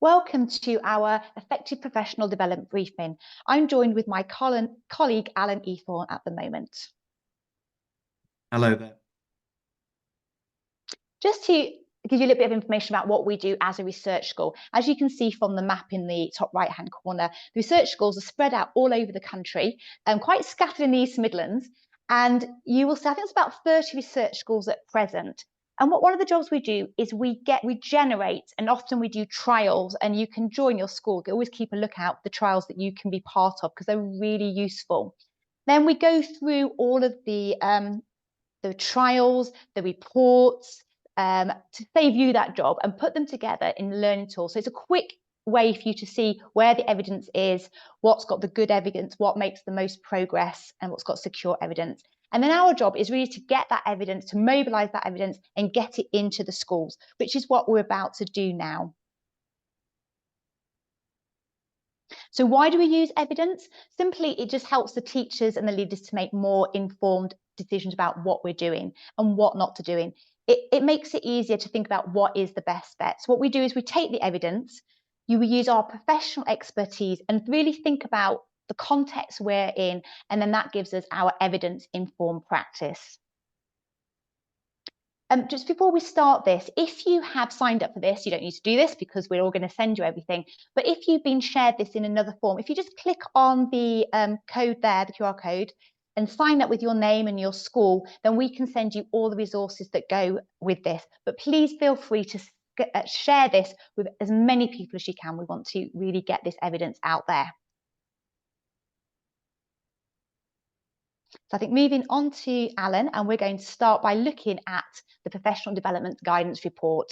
Welcome to our Effective Professional Development Briefing. I'm joined with my colleague, Alan Ethorn, at the moment. Hello there. Just to give you a little bit of information about what we do as a research school. As you can see from the map in the top right-hand corner, the research schools are spread out all over the country, quite scattered in the East Midlands. And you will see, I think it's about 30 research schools at present. And one of the jobs we do is we generate, and often we do trials, and you can join your school. Always keep a lookout for the trials that you can be part of because they're really useful. Then we go through all of the trials, the reports, to save you that job and put them together in learning tools. So it's a quick way for you to see where the evidence is, what's got the good evidence, what makes the most progress, and what's got secure evidence. And then our job is really to get that evidence, to mobilize that evidence and get it into the schools, which is what we're about to do now. So why do we use evidence? Simply, it just helps the teachers and the leaders to make more informed decisions about what we're doing and what not to do. It makes it easier to think about what is the best bet. So what we do is we take the evidence, we use our professional expertise and really think about the context we're in, and then that gives us our evidence-informed practice. Just before we start this, if you have signed up for this, you don't need to do this because we're all going to send you everything. But if you've been shared this in another form, if you just click on the code there, the QR code, and sign up with your name and your school, then we can send you all the resources that go with this. But please feel free to share this with as many people as you can. We want to really get this evidence out there. So I think moving on to Alan, and we're going to start by looking at the Professional Development Guidance Report.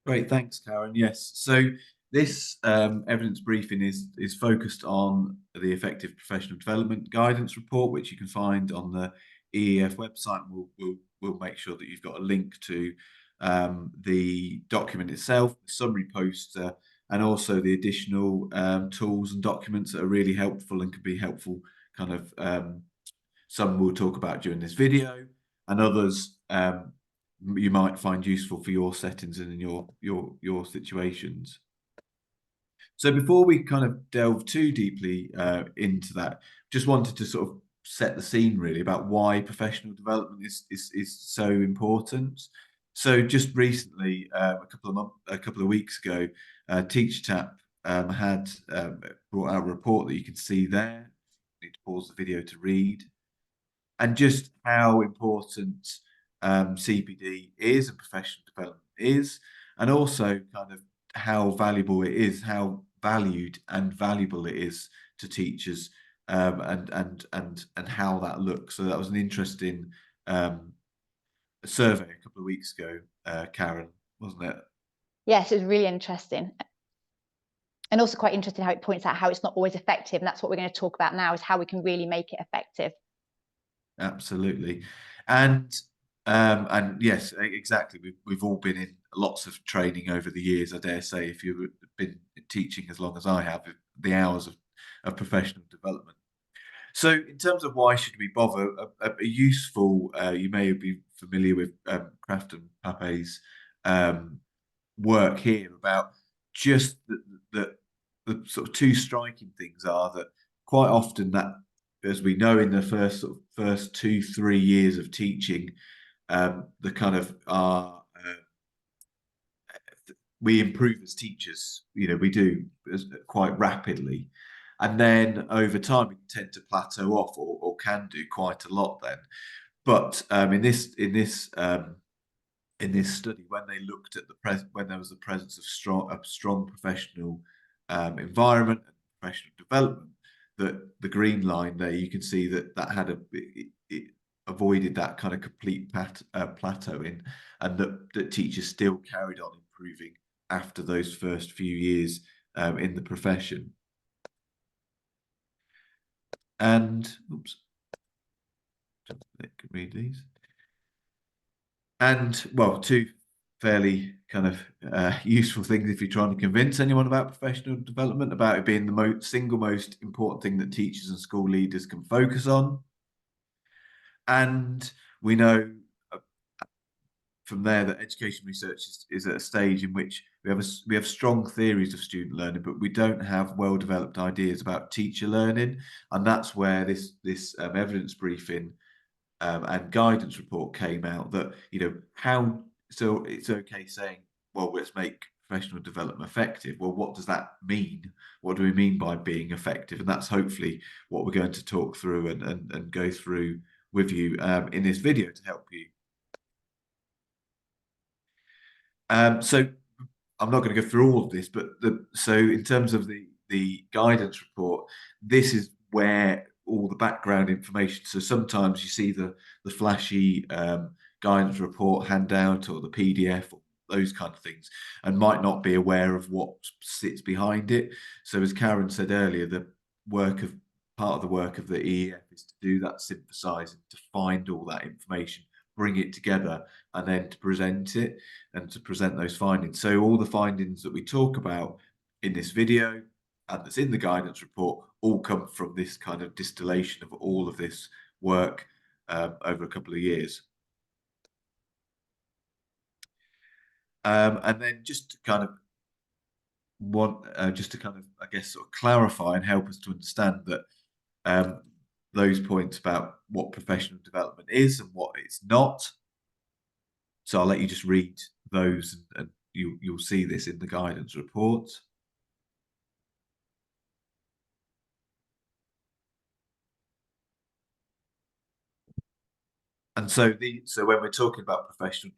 Great, thanks, Karen. Yes, so this evidence briefing is focused on the Effective Professional Development Guidance Report, which you can find on the EEF website. We'll make sure that you've got a link to the document itself, the summary poster, and also the additional tools and documents that are really helpful and can be helpful. Kind of some we'll talk about during this video, and others you might find useful for your settings and in your situations. So before we kind of delve too deeply into that, just wanted to sort of set the scene really about why professional development is so important. So just recently, a couple of weeks ago, TeachTap had brought out a report that you can see there. You need to pause the video to read, and just how important CPD is and professional development is, and also kind of how valuable it is, how valued and valuable it is to teachers, and how that looks. So that was an interesting survey a couple of weeks ago, Karen, wasn't it? Yes, it was really interesting. And also quite interesting how it points out how it's not always effective. And that's what we're going to talk about now, is how we can really make it effective. Absolutely. And yes, exactly. We've all been in lots of training over the years, I dare say, if you've been teaching as long as I have, the hours of professional development. So in terms of why should we bother, a useful, you may be familiar with Kraft and Pape's work here about just the sort of two striking things are that quite often that, as we know, in the first 2-3 years of teaching, the kind of we improve as teachers, we do quite rapidly, and then over time we tend to plateau off, or can do quite a lot then. But in this study, when they looked at when there was the presence of a strong professional environment and professional development, that the green line there, you can see that had it avoided that kind of complete plateauing, and that teachers still carried on improving after those first few years in the profession. And oops, I can read these. And well, two fairly kind of useful things if you're trying to convince anyone about professional development, about it being the single most important thing that teachers and school leaders can focus on. And we know from there that education research is at a stage in which we have strong theories of student learning, but we don't have well-developed ideas about teacher learning, and that's where this evidence briefing and guidance report came out. That so it's okay saying, well, let's make professional development effective. Well, what does that mean? What do we mean by being effective? And that's hopefully what we're going to talk through and go through with you in this video to help you. So I'm not going to go through all of this, but so in terms of the guidance report, this is where all the background information. So sometimes you see the flashy guidance report handout or the PDF or those kind of things, and might not be aware of what sits behind it. So as Karen said earlier, part of the work of the EEF is to do that synthesizing, to find all that information, bring it together, and then to present it and to present those findings. So all the findings that we talk about in this video and that's in the guidance report all come from this kind of distillation of all of this work over a couple of years. And then just to kind of I guess sort of clarify and help us to understand that those points about what professional development is and what it's not. So I'll let you just read those, and you'll see this in the guidance report. And so when we're talking about professional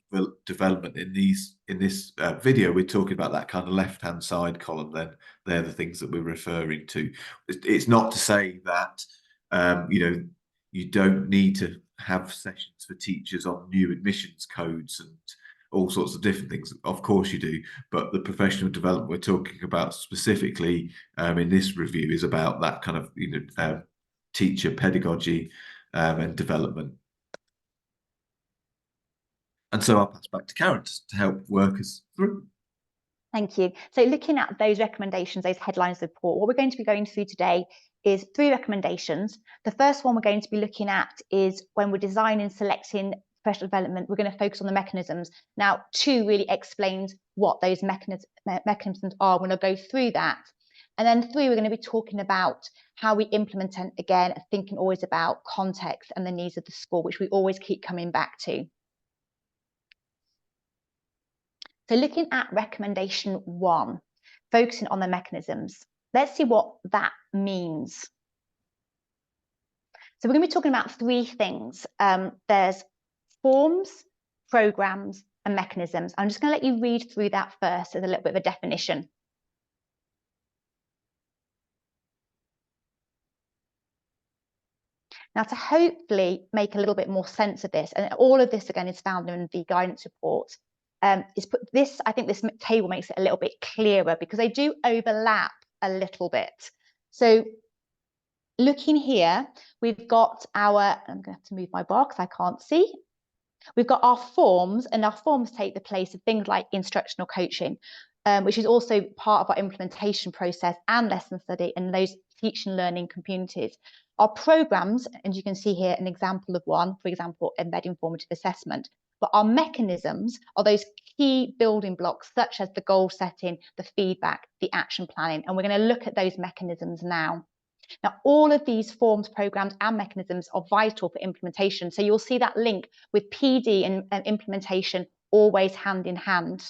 development in this video, we're talking about that kind of left-hand side column. Then they're the things that we're referring to. It's not to say that you don't need to have sessions for teachers on new admissions codes and all sorts of different things. Of course you do, but the professional development we're talking about specifically in this review is about that kind of teacher pedagogy and development. And so I'll pass back to Karen to help work us through. Thank you. So looking at those recommendations, those headlines of the report, what we're going to be going through today is 3 recommendations. The first one we're going to be looking at is when we're designing, selecting professional development, we're going to focus on the mechanisms. Now, 2 really explains what those mechanisms are. We're going to go through that. And then 3, we're going to be talking about how we implement, and again, thinking always about context and the needs of the school, which we always keep coming back to. So looking at recommendation 1, focusing on the mechanisms, let's see what that means. So we're going to be talking about 3 things. There's forms, programs, and mechanisms. I'm just going to let you read through that first as a little bit of a definition. Now, to hopefully make a little bit more sense of this, and all of this again is found in the guidance report, is put this, I think this table makes it a little bit clearer because they do overlap a little bit. So looking here, we've got I'm going to have to move my bar because I can't see. We've got our forms, and our forms take the place of things like instructional coaching, which is also part of our implementation process and lesson study and those teaching learning communities. Our programs, and you can see here an example of one, for example, embedding formative assessment. But our mechanisms are those key building blocks, such as the goal setting, the feedback, the action planning. And we're going to look at those mechanisms now. Now, all of these forms, programs, and mechanisms are vital for implementation. So you'll see that link with PD and implementation always hand in hand.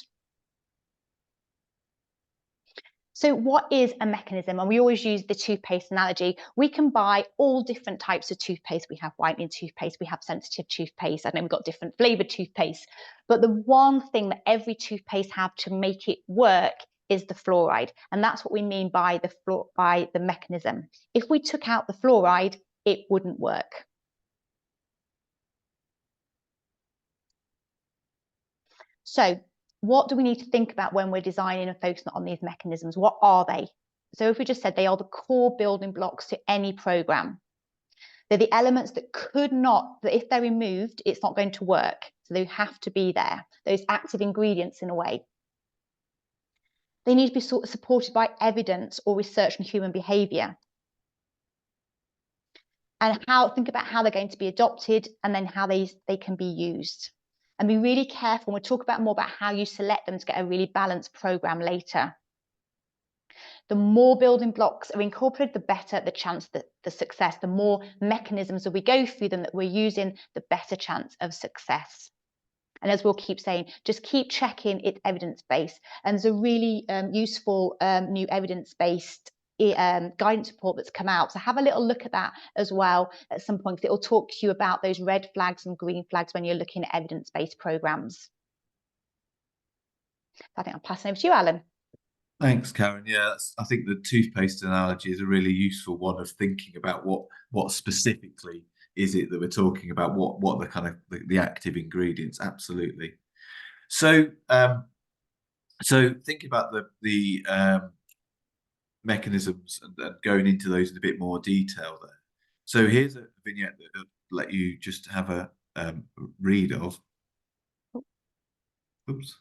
So what is a mechanism? And we always use the toothpaste analogy. We can buy all different types of toothpaste. We have whitening toothpaste, we have sensitive toothpaste. I know we've got different flavored toothpaste, but the one thing that every toothpaste have to make it work is the fluoride. And that's what we mean by the mechanism. If we took out the fluoride, it wouldn't work. So what do we need to think about when we're designing and focusing on these mechanisms? What are they? So if we just said they are the core building blocks to any program, they're the elements that that if they're removed, it's not going to work. So they have to be there, those active ingredients in a way. They need to be supported by evidence or research on human behavior. And think about how they're going to be adopted and then how they can be used. And be really careful. We'll talk more about how you select them to get a really balanced program later. The more building blocks are incorporated, the better the chance that the success, the more mechanisms that we go through them that we're using, the better chance of success. And as we'll keep saying, just keep checking it's evidence-based. And there's a really useful new evidence-based guidance report that's come out. So have a little look at that as well at some point, because it will talk to you about those red flags and green flags when you're looking at evidence-based programs. I think I'll pass it over to you, Alan. Thanks, Karen. Yeah, I think the toothpaste analogy is a really useful one of thinking about what specifically is it that we're talking about, what the kind of the active ingredients. Absolutely. So so think about the mechanisms and going into those in a bit more detail there. So here's a vignette that will let you just have a read of. Oops,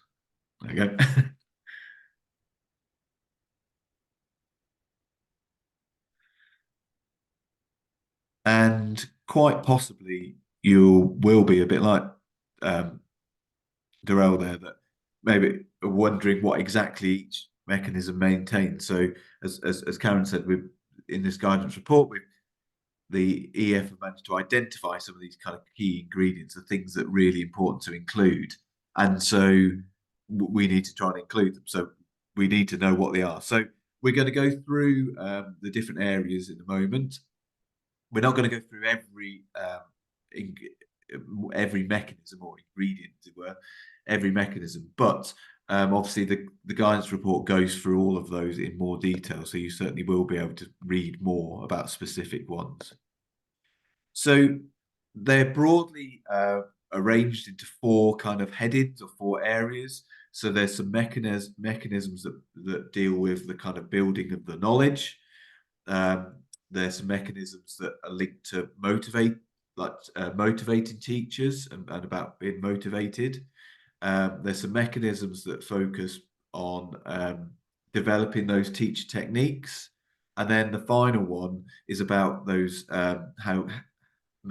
there you go. And quite possibly you will be a bit like Darrell there, that maybe are wondering what exactly each mechanism maintains. So as Karen said, in this guidance report, the EF have managed to identify some of these kind of key ingredients, the things that are really important to include. And so we need to try and include them. So we need to know what they are. So we're going to go through the different areas in a moment. We're not going to go through every mechanism or ingredient, as it were, every mechanism, but obviously the guidance report goes through all of those in more detail, so you certainly will be able to read more about specific ones. So they're broadly arranged into four kind of headings or four areas. So there's some mechanisms that deal with the kind of building of the knowledge. There's some mechanisms that are linked to motivating teachers and about being motivated. There's some mechanisms that focus on developing those teacher techniques. And then the final one is about those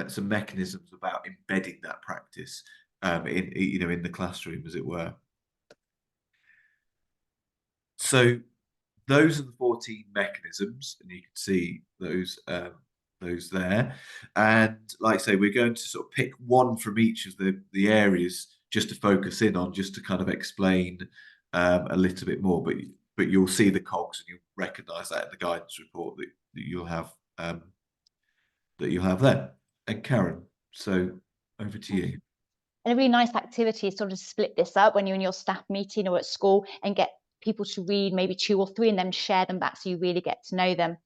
some mechanisms about embedding that practice in the classroom, as it were. So those are the 14 mechanisms, and you can see those there. And like I say, we're going to sort of pick one from each of the areas just to focus in on, just to kind of explain a little bit more. But you'll see the cogs, and you'll recognise that in the guidance report that you'll have there. And Karen, so over to you. And a really nice activity is sort of split this up when you're in your staff meeting or at school and get people to read maybe 2 or 3 and then share them back so you really get to know them.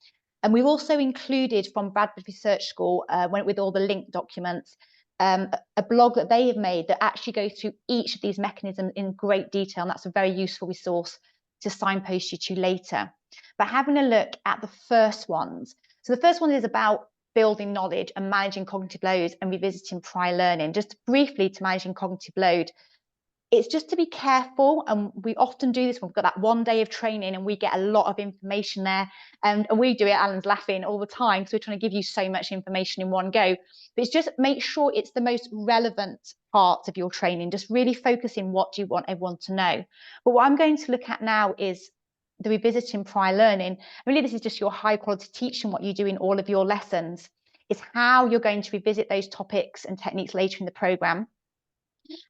And we've also included from Bradford Research School, with all the link documents, a blog that they have made that actually goes through each of these mechanisms in great detail. And that's a very useful resource to signpost you to later. But having a look at the first ones. So the first one is about building knowledge and managing cognitive loads and revisiting prior learning. Just briefly to managing cognitive load, it's just to be careful, and we often do this when we've got that one day of training and we get a lot of information there, and we do it, Alan's laughing all the time because we're trying to give you so much information in one go. But it's just make sure it's the most relevant part of your training, just really focusing what do you want everyone to know. But what I'm going to look at now is the revisiting prior learning. Really, this is just your high quality teaching, what you do in all of your lessons. It's how you're going to revisit those topics and techniques later in the programme.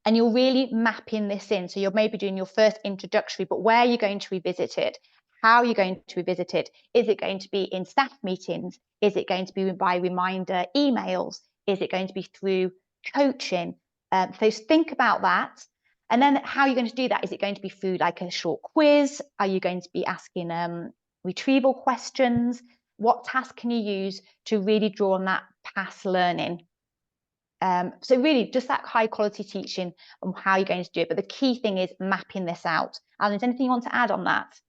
And you're really mapping this in. So you're maybe doing your first introductory, but where are you going to revisit it? How are you going to revisit it? Is it going to be in staff meetings? Is it going to be by reminder emails? Is it going to be through coaching? So think about that. And then how are you going to do that? Is it going to be through like a short quiz? Are you going to be asking retrieval questions? What task can you use to really draw on that past learning? So really just that high quality teaching on how you're going to do it. But the key thing is mapping this out. Alan, is anything you want to add on that?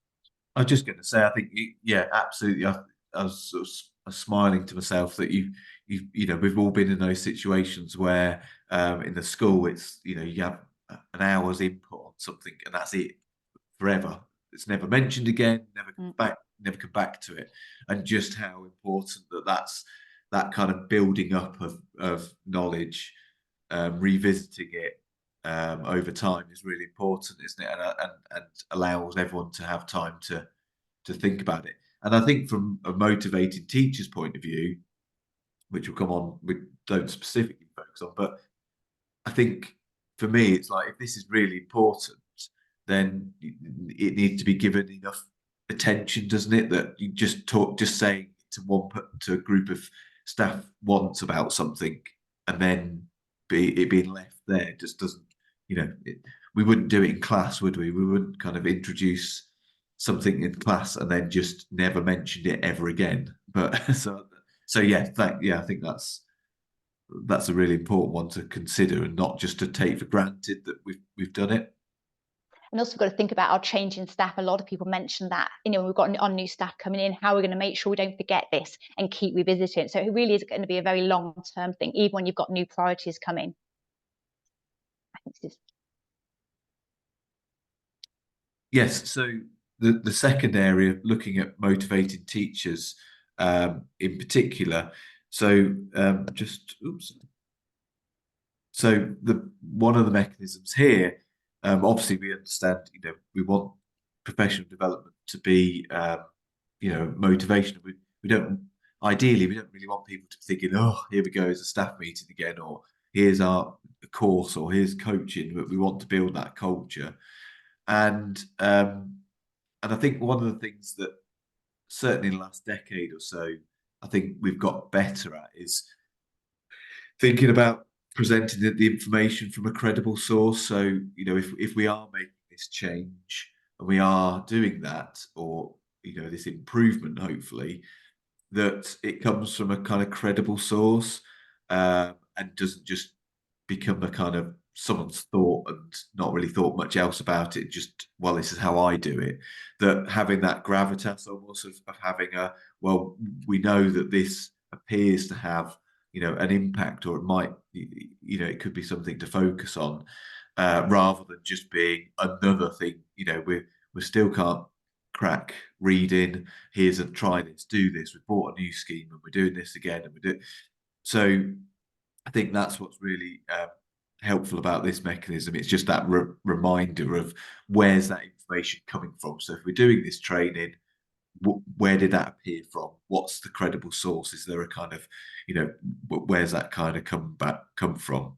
I was just going to say, I think, yeah, absolutely. I was sort of smiling to myself that we've all been in those situations where in the school, it's, you have an hour's input on something and that's it forever. It's never mentioned again, never come back to it. And just how important that's that kind of building up of knowledge, revisiting it over time is really important, isn't it? And allows everyone to have time to think about it. And I think from a motivated teacher's point of view, which will come on, we don't specifically focus on, but I think for me, it's like if this is really important, then it needs to be given enough attention, doesn't it? That you just saying to a group of staff once about something, and then it being left there just doesn't, we wouldn't do it in class, would we? We wouldn't kind of introduce something in class and then just never mentioned it ever again. But so yeah, I think that's a really important one to consider, and not just to take for granted that we've done it. And also, we've got to think about our changing staff. A lot of people mention that, we've got our new staff coming in, how we're going to make sure we don't forget this and keep revisiting it. So it really is going to be a very long-term thing, even when you've got new priorities coming. I think this is... Yes, so the second area, looking at motivating teachers in particular. So so one of the mechanisms here, obviously we understand, we want professional development to be, motivation. Ideally, we don't really want people to be thinking, oh, here we go, it's a staff meeting again, or here's our course, or here's coaching. But we want to build that culture. And I think one of the things that certainly in the last decade or so, I think we've got better at is thinking about presenting the information from a credible source. So, if we are making this change and we are doing that, or, this improvement, hopefully, that it comes from a kind of credible source, and doesn't just become a kind of someone's thought and not really thought much else about it. Just, well, this is how I do it. That having that gravitas almost of having well, we know that this appears to have, an impact, or it might, it could be something to focus on, rather than just being another thing. We still can't crack reading. Here's a try this, do this. We bought a new scheme and we're doing this again, and we do. So I think that's what's really helpful about this mechanism. It's just that reminder of where's that information coming from. So if we're doing this training, where did that appear from? What's the credible source? Is there a kind of, where's that kind of come from?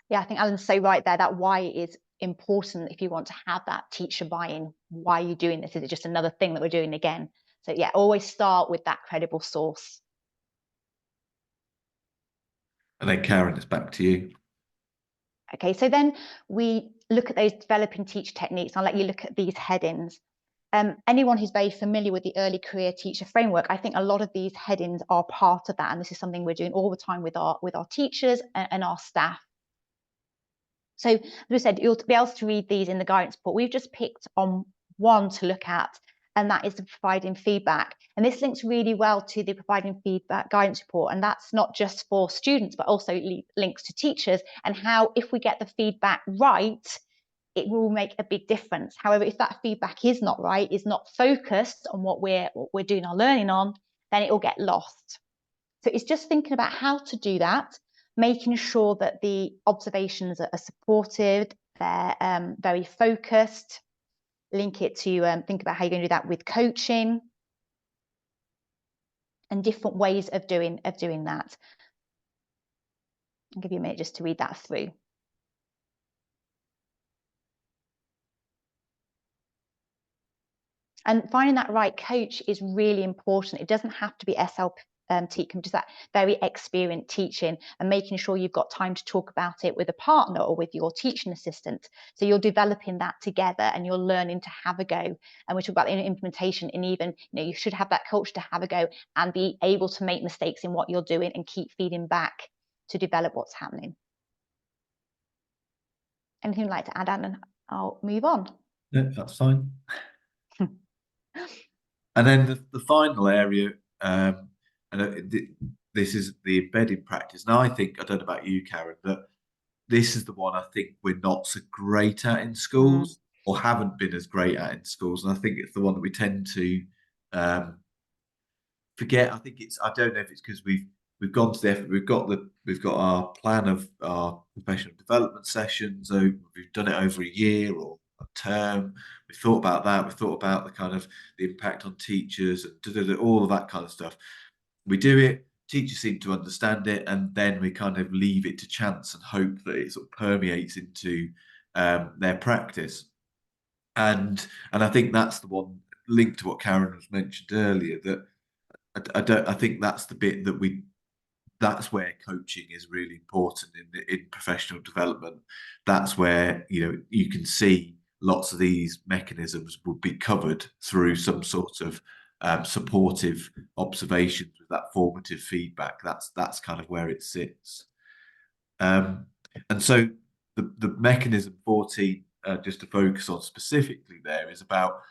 Yeah, I think Alan's so right there. That why is important if you want to have that teacher buy-in. Why are you doing this? Is it just another thing that we're doing again? So yeah, always start with that credible source. And then Karen, it's back to you. Okay, so then we look at those developing teacher techniques. I'll let you look at these headings. Anyone who's very familiar with the early career teacher framework, I think a lot of these headings are part of that. And this is something we're doing all the time with our teachers and our staff. So as we said, you'll be able to read these in the guidance report. We've just picked on one to look at, and that is the providing feedback. And this links really well to the providing feedback guidance report. And that's not just for students, but also links to teachers, and how if we get the feedback right, it will make a big difference. However, if that feedback is not right, is not focused on what we're doing our learning on, then it will get lost. So it's just thinking about how to do that, making sure that the observations are supportive, they're very focused. Link it to think about how you're going to do that with coaching and different ways of doing that. I'll give you a minute just to read that through. And finding that right coach is really important. It doesn't have to be SLT, just that very experienced teaching, and making sure you've got time to talk about it with a partner or with your teaching assistant. So you're developing that together and you're learning to have a go. And we talk about the implementation, and even, you should have that culture to have a go and be able to make mistakes in what you're doing and keep feeding back to develop what's happening. Anything you'd like to add, Alan? I'll move on. No, that's fine. And then the final area, this is the embedded practice. Now, I don't know about you, Karen, but this is the one I think we're not so great at in schools, or haven't been as great at in schools. And I think it's the one that we tend to forget. I don't know if it's because we've we've gone to the effort. We've got our plan of our professional development sessions. So we've done it over a year or a term. We thought about that. We thought about the kind of the impact on teachers, all of that kind of stuff. We do it. Teachers seem to understand it, and then we kind of leave it to chance and hope that it sort of permeates into their practice. And I think that's the one linked to what Karen was mentioned earlier, that I think that's the bit that that's where coaching is really important in professional development. That's where, you can see lots of these mechanisms would be covered through some sort of supportive observations with that formative feedback. That's kind of where it sits. And so the mechanism 14, just to focus on specifically there, is about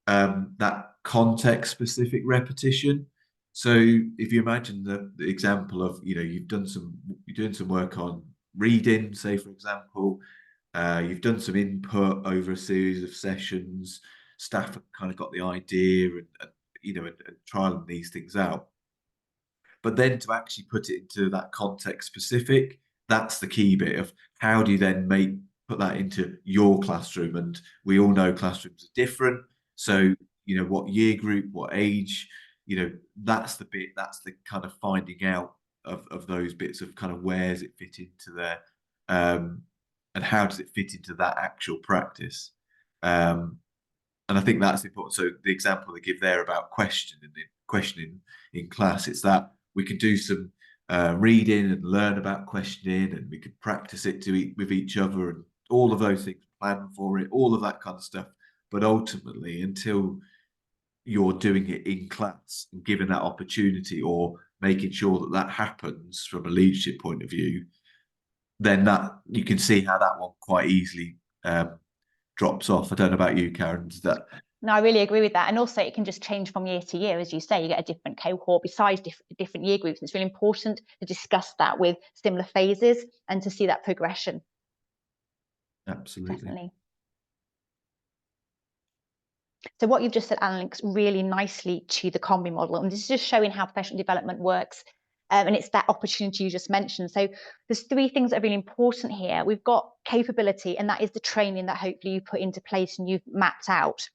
that context-specific repetition. So if you imagine the example of, you're doing some work on reading, say for example, you've done some input over a series of sessions, staff have kind of got the idea and trialing these things out. But then to actually put it into that context specific, that's the key bit of how do you then put that into your classroom. And we all know classrooms are different. So, what year group, what age, that's the bit, that's the kind of finding out of those bits of kind of where does it fit into there, and how does it fit into that actual practice. And I think that's important. So the example they give there about questioning in class, it's that we can do some reading and learn about questioning, and we could practice it with each other and all of those things, plan for it, all of that kind of stuff. But ultimately, until you're doing it in class and given that opportunity, or making sure that happens from a leadership point of view, then that you can see how that one quite easily drops off. I don't know about you, Karen. No, I really agree with that. And also it can just change from year to year. As you say, you get a different cohort besides different year groups. It's really important to discuss that with similar phases and to see that progression. Absolutely. Definitely. So what you've just said, Alan, links really nicely to the combi model. And this is just showing how professional development works. And it's that opportunity you just mentioned. So there's three things that are really important here. We've got capability, and that is the training that hopefully you put into place and you've mapped out.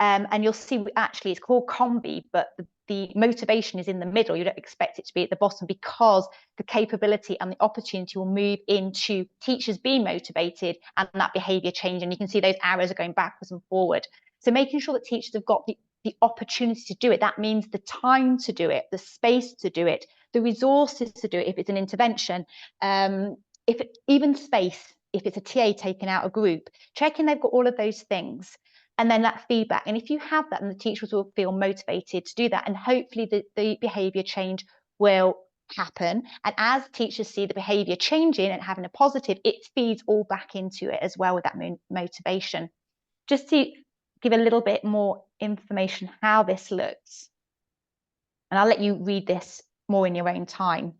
And you'll see actually it's called combi, but the motivation is in the middle. You don't expect it to be at the bottom, because the capability and the opportunity will move into teachers being motivated and that behaviour change. And you can see those arrows are going backwards and forward. So making sure that teachers have got the opportunity to do it. That means the time to do it, the space to do it, the resources to do it if it's an intervention, even space, if it's a TA taking out a group, checking they've got all of those things. And then that feedback. And if you have that, then the teachers will feel motivated to do that. And hopefully the behaviour change will happen. And as teachers see the behaviour changing and having a positive, it feeds all back into it as well with that motivation. Just to give a little bit more information how this looks. And I'll let you read this more in your own time.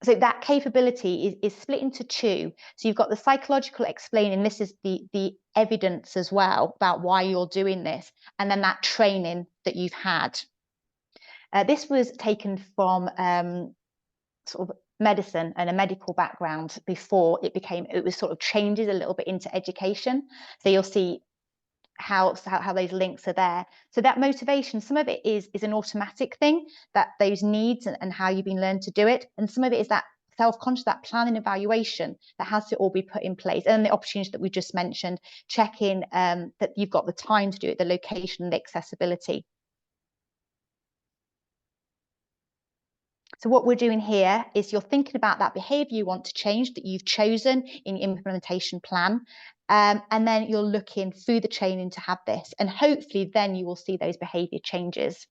So that capability is split into two. So you've got the psychological explaining, this is the evidence as well about why you're doing this, and then that training that you've had. This was taken from sort of medicine and a medical background before it was sort of changes a little bit into education. So you'll see how those links are there. So that motivation, some of it is an automatic thing, that those needs and how you've been learned to do it, and some of it is that self-conscious, that planning evaluation that has to all be put in place, and the opportunities that we just mentioned, checking that you've got the time to do it, the location and the accessibility. So what we're doing here is you're thinking about that behaviour you want to change that you've chosen in your implementation plan. And then you're looking through the training to have this. And hopefully then you will see those behaviour changes.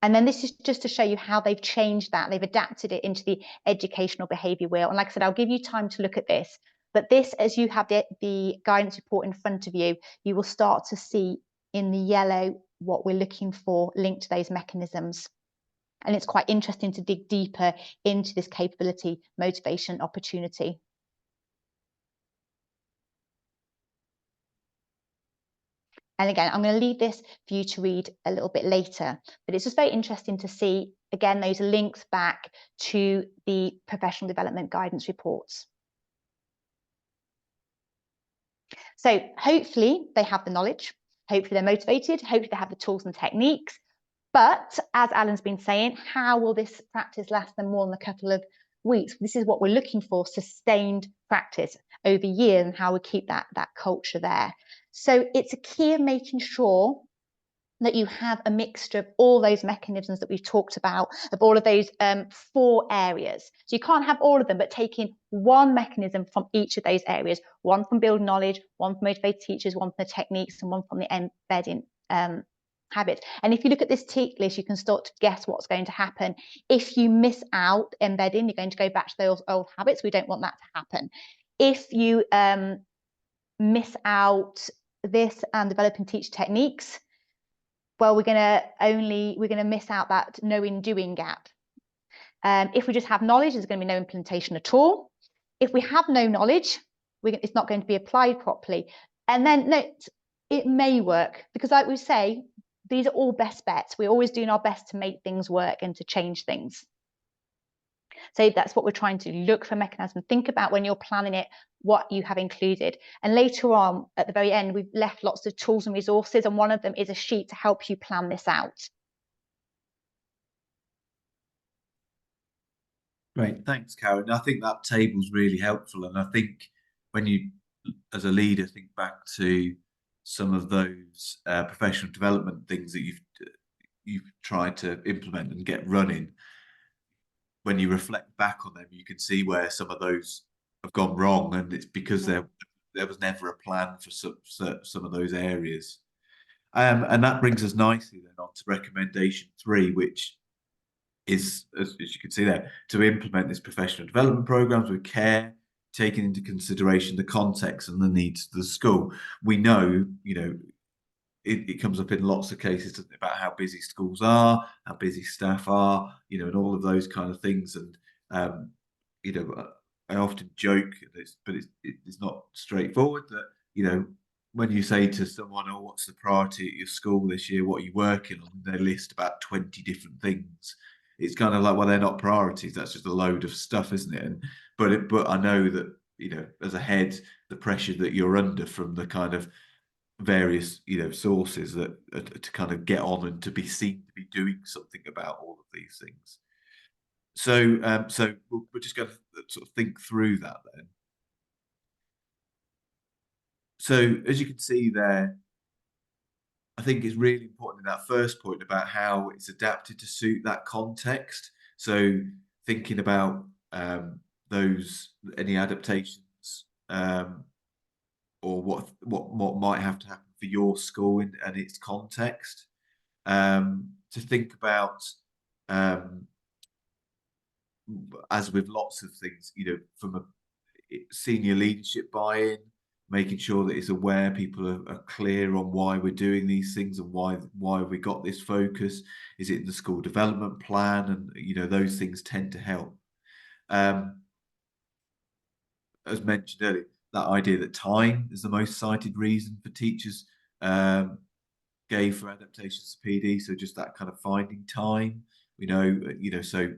And then this is just to show you how they've changed that. They've adapted it into the educational behaviour wheel. And like I said, I'll give you time to look at this. But this, as you have the guidance report in front of you, you will start to see in the yellow what we're looking for linked to those mechanisms. And it's quite interesting to dig deeper into this capability, motivation, opportunity. And again, I'm going to leave this for you to read a little bit later, but it's just very interesting to see, again, those links back to the professional development guidance reports. So hopefully they have the knowledge, hopefully they're motivated, hopefully they have the tools and techniques. But as Alan's been saying, how will this practice last them more than a couple of weeks? This is what we're looking for, sustained practice over years, and how we keep that culture there. So it's a key of making sure that you have a mixture of all those mechanisms that we've talked about, of all of those 4 areas. So you can't have all of them, but taking one mechanism from each of those areas, one from building knowledge, one from motivated teachers, one from the techniques, and one from the embedding habits. And if you look at this tick list, you can start to guess what's going to happen. If you miss out embedding, you're going to go back to those old habits. We don't want that to happen. If you miss out this and developing teacher techniques, well, we're going to miss out that knowing doing gap. If we just have knowledge, there's going to be no implementation at all. If we have no knowledge, it's not going to be applied properly. And then it may work, because like we say, these are all best bets. We're always doing our best to make things work and to change things. So that's what we're trying to look for mechanisms. Think about when you're planning it, what you have included. And later on, at the very end, we've left lots of tools and resources, and one of them is a sheet to help you plan this out. Great, thanks, Karen. I think that table's really helpful, and I think when you, as a leader, think back to some of those professional development things that you've tried to implement and get running, when you reflect back on them, you can see where some of those have gone wrong, and it's because there was never a plan for some of those areas. And that brings us nicely then on to recommendation 3, which is, as you can see there, to implement this professional development programs with care, taking into consideration the context and the needs of the school. We know, it comes up in lots of cases about how busy schools are, how busy staff are, and all of those kind of things. And I often joke, but it's not straightforward that when you say to someone, "Oh, what's the priority at your school this year? What are you working on?" They list about 20 different things. It's kind of like, well, they're not priorities. That's just a load of stuff, isn't it? But I know that as a head, the pressure that you're under from the kind of various sources that to kind of get on and to be seen to be doing something about all of these things. So we're just going to sort of think through that then. So as you can see there, I think it's really important in that first point about how it's adapted to suit that context. So thinking about any adaptations or what might have to happen for your school and its context. To think about, as with lots of things, from a senior leadership buy-in, making sure that it's aware, people are clear on why we're doing these things and why we got this focus. Is it in the school development plan? And those things tend to help. As mentioned earlier, that idea that time is the most cited reason for teachers gave for adaptations to PD. So just that kind of finding time. So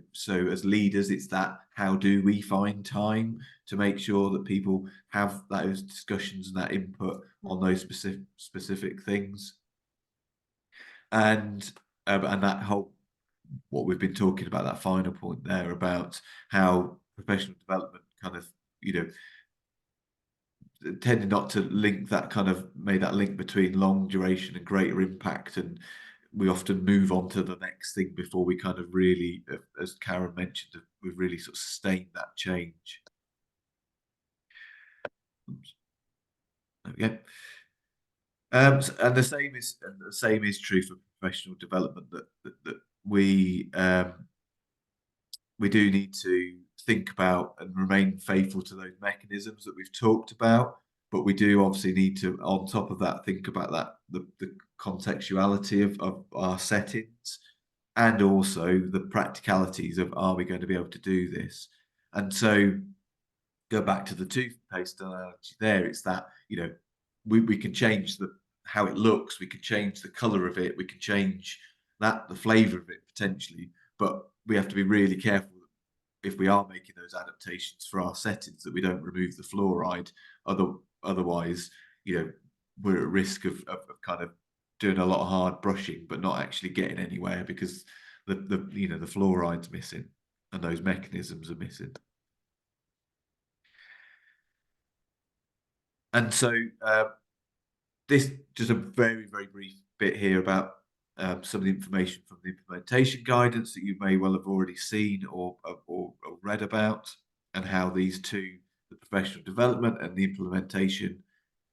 as leaders, it's that, how do we find time to make sure that people have those discussions and that input on those specific things, and that whole, what we've been talking about, that final point there about how professional development kind of tended not to link that kind of made that link between long duration and greater impact, and we often move on to the next thing before we kind of really, as Karen mentioned, we've really sort of sustained that change. Oops. There we go. And the same is true for professional development, that we do need to think about and remain faithful to those mechanisms that we've talked about. But we do obviously need to, on top of that, think about that the contextuality of our settings, and also the practicalities of, are we going to be able to do this? And so go back to the toothpaste analogy there. It's that we can change the how it looks, we can change the color of it, we can change the flavor of it potentially, but we have to be really careful if we are making those adaptations for our settings that we don't remove the fluoride. Otherwise, we're at risk of kind of doing a lot of hard brushing, but not actually getting anywhere because the fluoride's missing and those mechanisms are missing. And so this just a very, very brief bit here about some of the information from the implementation guidance that you may well have already seen or read about, and how these two, the professional development and the implementation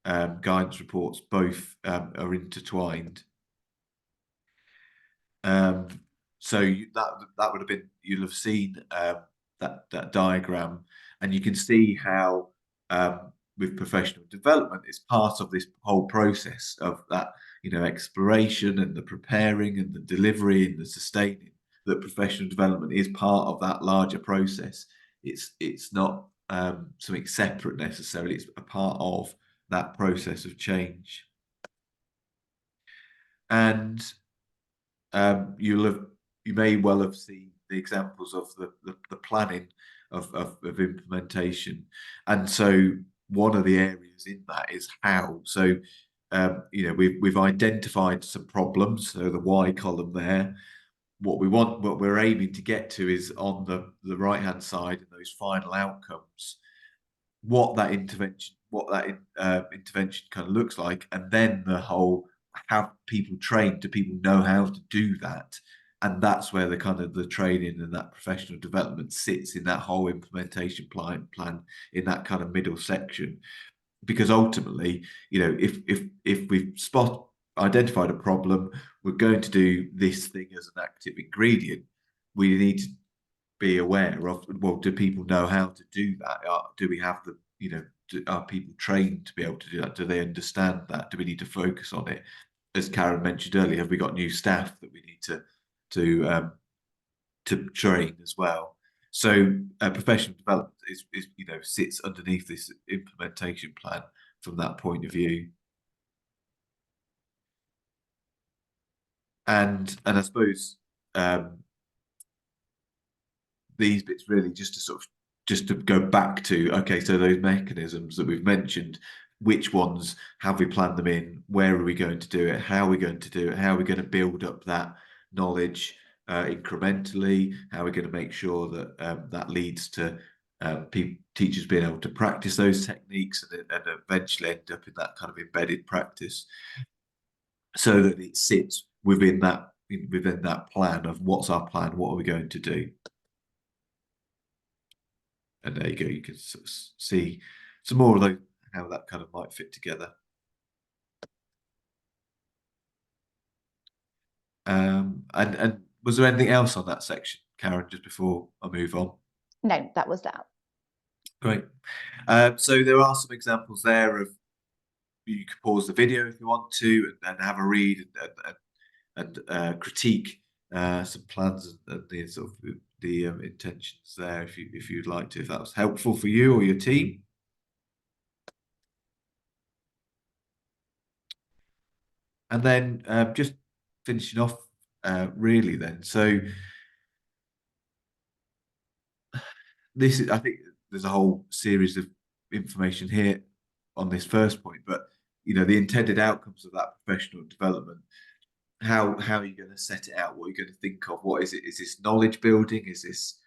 guidance reports, both are intertwined. So that would have been, you'll have seen that diagram, and you can see how with professional development, it's part of this whole process of that, exploration and the preparing and the delivery and the sustaining, that professional development is part of that larger process. It's not something separate necessarily, it's a part of that process of change. And you may well have seen the examples of the planning of implementation. And so one of the areas in that is how. So we've identified some problems, so the Y column there. What we're aiming to get to is on the right hand side, in those final outcomes, what that intervention kind of looks like, and then the whole, have people trained, do people know how to do that? And that's where the kind of the training and that professional development sits in that whole implementation plan in that kind of middle section. Because ultimately, if we've identified a problem, we're going to do this thing as an active ingredient, we need to be aware of, well, do people know how to do that? Do we have are people trained to be able to do that? Do they understand that? Do we need to focus on it? As Karen mentioned earlier, have we got new staff that we need to train as well? So professional development is sits underneath this implementation plan from that point of view. And I suppose these bits really just to go back to, okay, so those mechanisms that we've mentioned, which ones have we planned them in? Where are we going to do it? How are we going to do it? How are we going to build up that knowledge incrementally? How are we going to make sure that that leads to teachers being able to practice those techniques and eventually end up in that kind of embedded practice, so that it sits within that plan of what's our plan, what are we going to do? And there you go, you can sort of see some more of those, how that kind of might fit together. And was there anything else on that section, Karen, just before I move on? No, that was that. Great. So there are some examples there of, you can pause the video if you want to and have a read and critique some plans and the sort of the intentions there, if you'd like to, if that was helpful for you or your team. And then just finishing off really then. So this is, I think there's a whole series of information here on this first point, but the intended outcomes of that professional development, how are you going to set it out? What are you going to think of? What is it? Is this knowledge building? Is this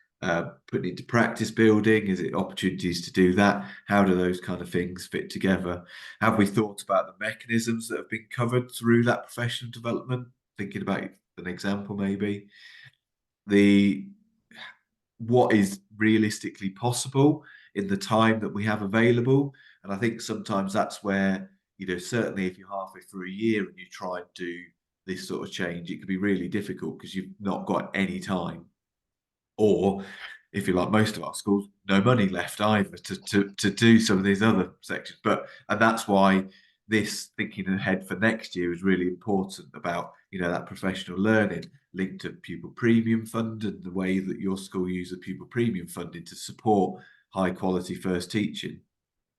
putting into practice building? Is it opportunities to do that? How do those kind of things fit together? Have we thought about the mechanisms that have been covered through that professional development? Thinking about an example, maybe what is realistically possible in the time that we have available. And I think sometimes that's where, certainly if you're halfway through a year and you try and do this sort of change, it can be really difficult because you've not got any time. Or if you're like most of our schools, no money left either to do some of these other sections. And that's why this thinking ahead for next year is really important about, that professional learning linked to pupil premium fund and the way that your school uses pupil premium funding to support high quality first teaching.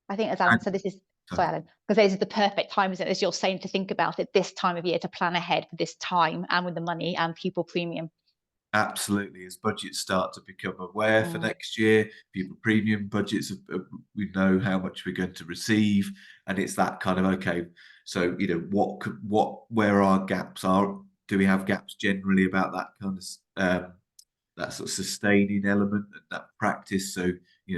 I think, as Alan said, this is Sorry, Alan, because this is the perfect time, isn't it, as you're saying, to think about it this time of year, to plan ahead for this time and with the money and pupil premium. Absolutely, as budgets start to become aware for next year, pupil premium budgets, we know how much we're going to receive, and it's that kind of, okay, so where our gaps are. Do we have gaps generally about that kind of that sort of sustaining element and that practice? So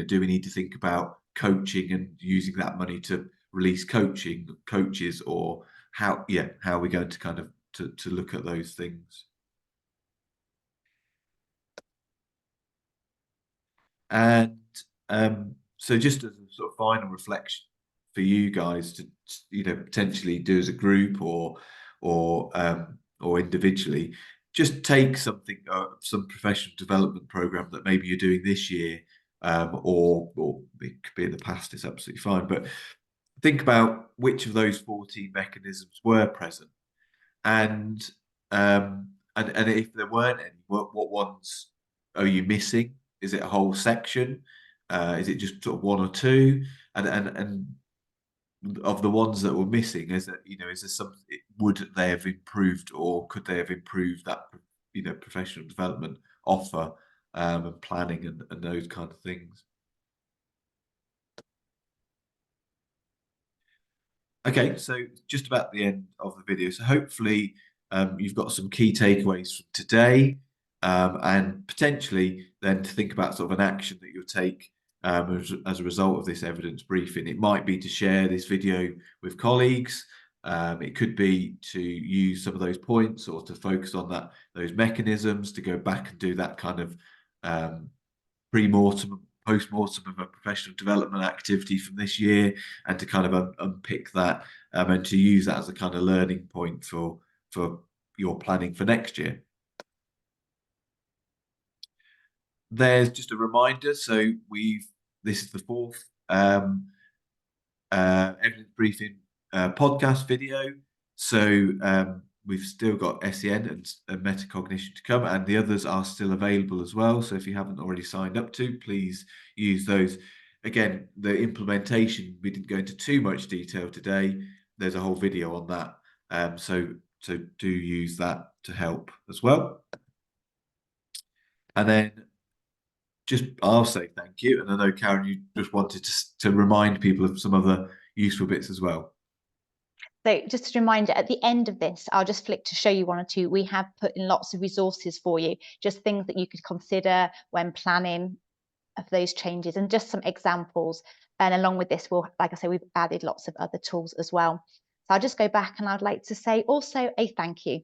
do we need to think about coaching and using that money to release coaches, or how are we going to kind of to look at those things? And so just as a sort of final reflection for you guys to potentially do as a group or individually, just take something, some professional development program that maybe you're doing this year, or it could be in the past, it's absolutely fine. But think about which of those 14 mechanisms were present, and and if there weren't any, what ones are you missing? Is it a whole section? Is it just sort of one or two? And of the ones that were missing, is there some? Would they have improved, or could they have improved that professional development offer, and planning and those kind of things? Okay, so just about the end of the video. So hopefully you've got some key takeaways from today, and potentially then to think about sort of an action that you'll take as a result of this evidence briefing. It might be to share this video with colleagues. It could be to use some of those points, or to focus on those mechanisms, to go back and do that kind of pre-mortem, post-mortem of a professional development activity from this year, and to kind of unpick that, and to use that as a kind of learning point for your planning for next year. There's just a reminder. So this is the fourth evidence briefing podcast video. So we've still got SEN and metacognition to come, and the others are still available as well. So if you haven't already signed up to, please use those. Again, the implementation, we didn't go into too much detail today. There's a whole video on that. So do use that to help as well. And then I'll say thank you. And I know, Karen, you just wanted to remind people of some other useful bits as well. So just a reminder, at the end of this, I'll just flick to show you one or two. We have put in lots of resources for you, just things that you could consider when planning of those changes, and just some examples. And along with this, like I say, we've added lots of other tools as well. So I'll just go back, and I'd like to say also a thank you.